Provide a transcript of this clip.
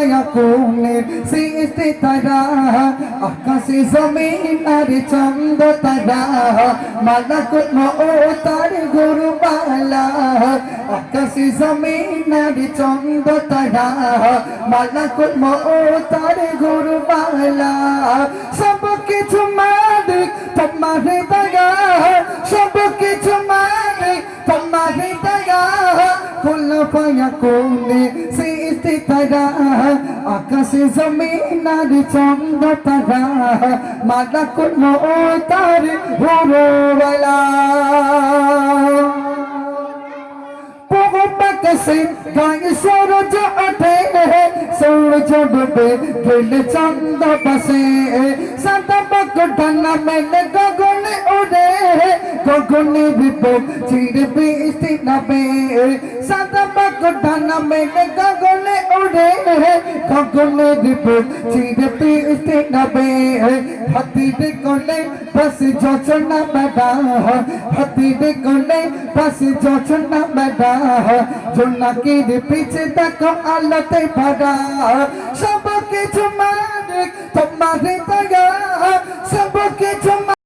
ফায়াকুনের সৃষ্টি তারা আকাশে জমিন আর চন্দ্র তারা মালাকুল মউতার গুরুবালা আকাশে জমিন আর চন্দ্র তারা মালাকুল মউতার গুরুবালা সব কিছু মালিক তোমার দয়া সব কিছু মালিক তোমার দয়া কুল ফায়াকুনে সৃষ্টি তারা আকাশে জমিন আর চন্দ্র তারা মালাকুল মউতার গুরুবালা से गाय सूरज उठे सूरज डूबे गिल चंद बसे सतबक ढन में गगन उड़े गगन विपो चिर बीस्ती नबे सतबक ढन में गगन उड़े गगन विपो चिर बीस्ती नबे हाथी कोले बस जोचना बड़ा हाथी कोले बस जोचना बड़ा জোনাকির পিছে দেখো আলোতে ভরা সব কিছু মালিক তোমার দয়া সব কিছু